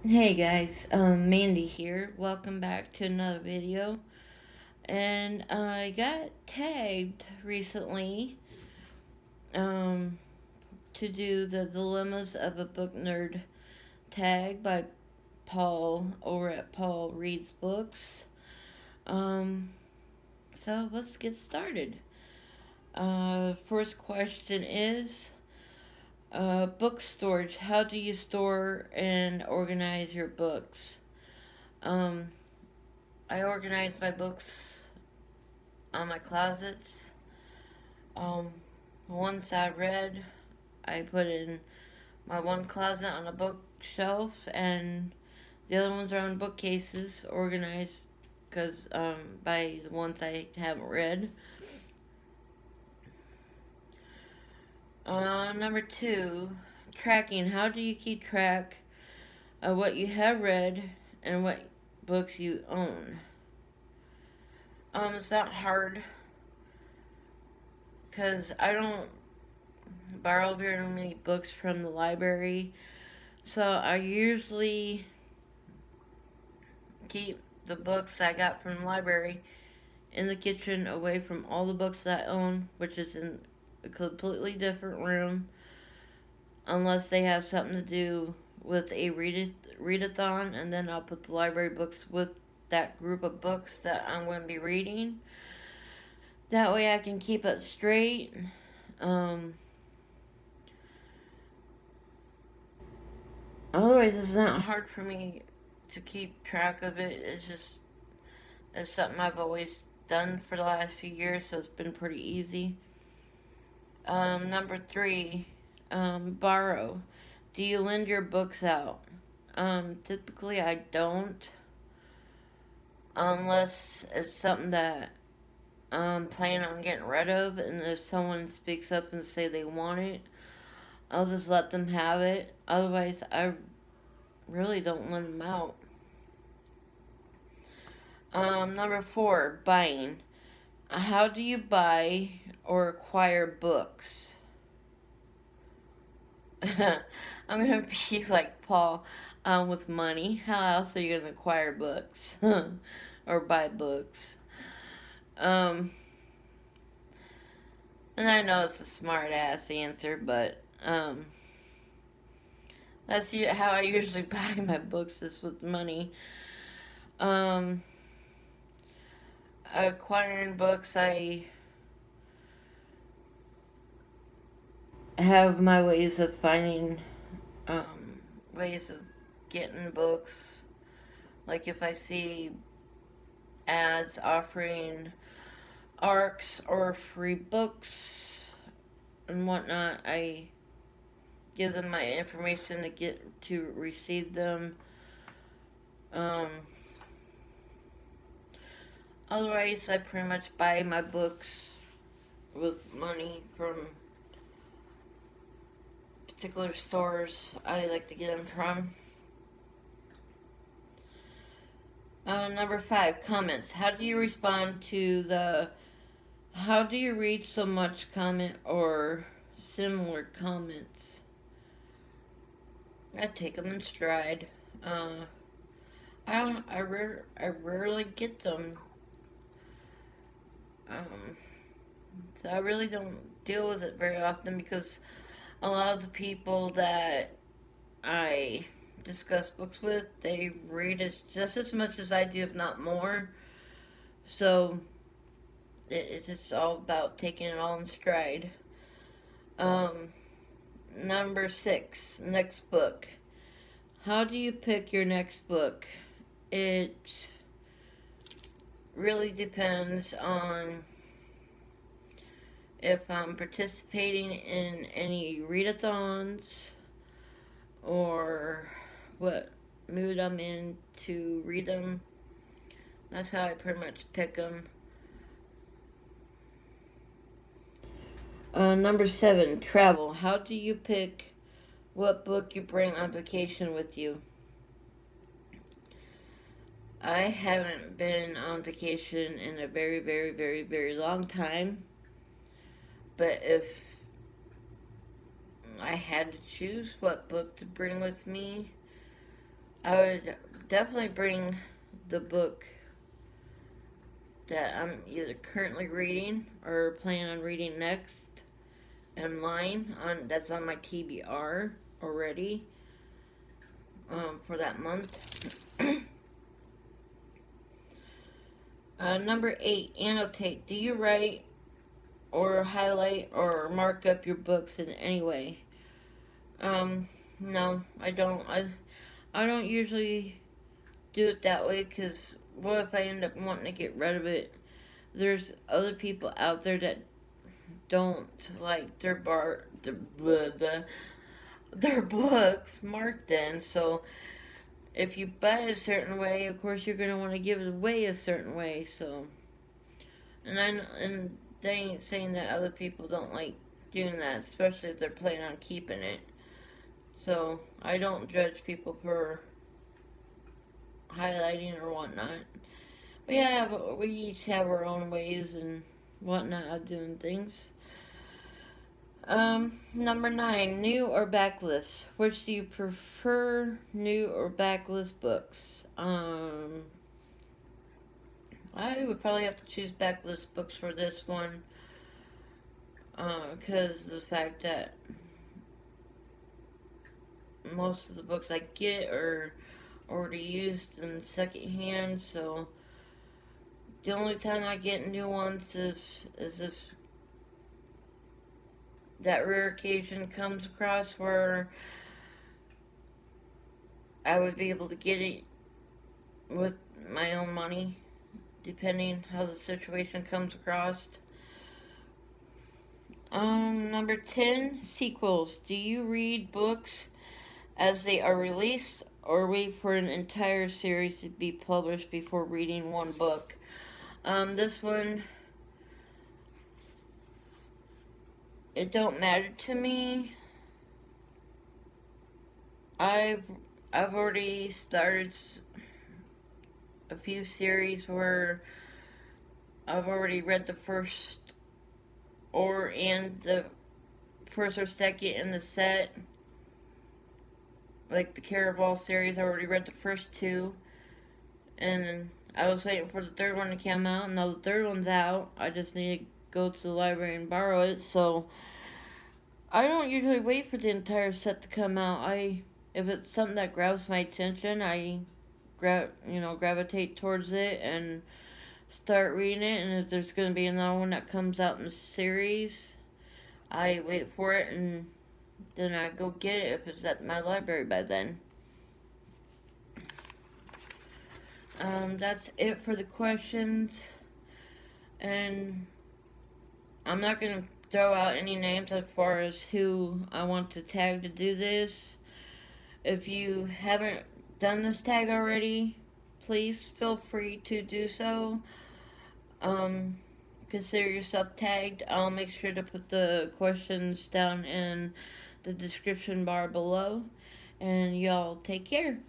Hey guys, Mandy here. Welcome back to another video. And I got tagged recently um, to do the Dilemmas of a Book Nerd tag by Paul over at Paul Reads Books. Um, so let's get started. First question is book storage. How do you store and organize your books? Um, I organize my books on my closets. Um, Once I read, I put in my one closet on a bookshelf, and the other ones are on bookcases, organized because by the ones I haven't read. Number two, tracking. How do you keep track of what you have read and what books you own? It's not hard because I don't borrow very many books from the library. So I usually keep the books I got from the library in the kitchen away from all the books that I own, which is in a completely different room, unless they have something to do with a readathon, and then I'll put the library books with that group of books that I'm going to be reading. That way I can keep it straight. Um, Otherwise, it's not hard for me to keep track of it. It's something I've always done for the last few years, so it's been pretty easy. Number three, borrow. Do you lend your books out? Typically, I don't, unless it's something that I'm planning on getting rid of, and if someone speaks up and say they want it, I'll just let them have it. Otherwise, I really don't lend them out. Number four, buying. How do you buy or acquire books? I'm gonna be like Paul, with money. How else are you gonna acquire books or buy books? Um, and I know it's a smart ass answer, but that's how I usually buy my books is with money. Um, Acquiring books, I have my ways of finding ways of getting books. Like if I see ads offering ARCs or free books and whatnot, I give them my information to get to receive them. Um, Otherwise, I pretty much buy my books with money from particular stores I like to get them from. Number five, comments. How do you respond to the how do you read so much comment or similar comments? I take them in stride. Uh, I rarely get them. Um, so I really don't deal with it very often because a lot of the people that I discuss books with, they read just as much as I do, if not more. So it's just all about taking it all in stride. Um, Number six, next book. How do you pick your next book? It really depends on if I'm participating in any readathons or what mood I'm in to read them. That's how I pretty much pick them. Number seven, travel. How do you pick what book you bring on vacation with you? I haven't been on vacation in a very, very, very, very long time. But if I had to choose what book to bring with me, I would definitely bring the book that I'm either currently reading or plan on reading next in line on that's on my TBR already for that month. Number 8, annotate. Do you write or highlight or mark up your books in any way? No, I don't. I don't usually do it that way because what if I end up wanting to get rid of it? There's other people out there that don't like their books marked in. So if you buy a certain way, of course you're gonna want to give it away a certain way. So and they ain't saying that other people don't like doing that, especially if they're planning on keeping it. So I don't judge people for highlighting or whatnot. We each have our own ways and whatnot of doing things. Number 9, new or backlist. Which do you prefer, new or backlist books? I would probably have to choose backlist books for this one, because the fact that most of the books I get are already used in secondhand, so the only time I get new ones is if that rare occasion comes across where I would be able to get it with my own money, depending how the situation comes across. Number 10, sequels. Do you read books as they are released or wait for an entire series to be published before reading one book? This one, it don't matter to me. I've I've already started a few series where I've already read the first the first or second in the set. Like the Caraval series, I already read the first two, and I was waiting for the third one to come out, and now the third one's out. I just need to go to the library and borrow it, so I don't usually wait for the entire set to come out. If it's something that grabs my attention, I gravitate towards it and start reading it, and if there's going to be another one that comes out in the series, I wait for it, and then I go get it if it's at my library by then. That's it for the questions, and I'm not going to throw out any names as far as who I want to tag to do this. If you haven't done this tag already, please feel free to do so. Consider yourself tagged. I'll make sure to put the questions down in the description bar below. And y'all take care.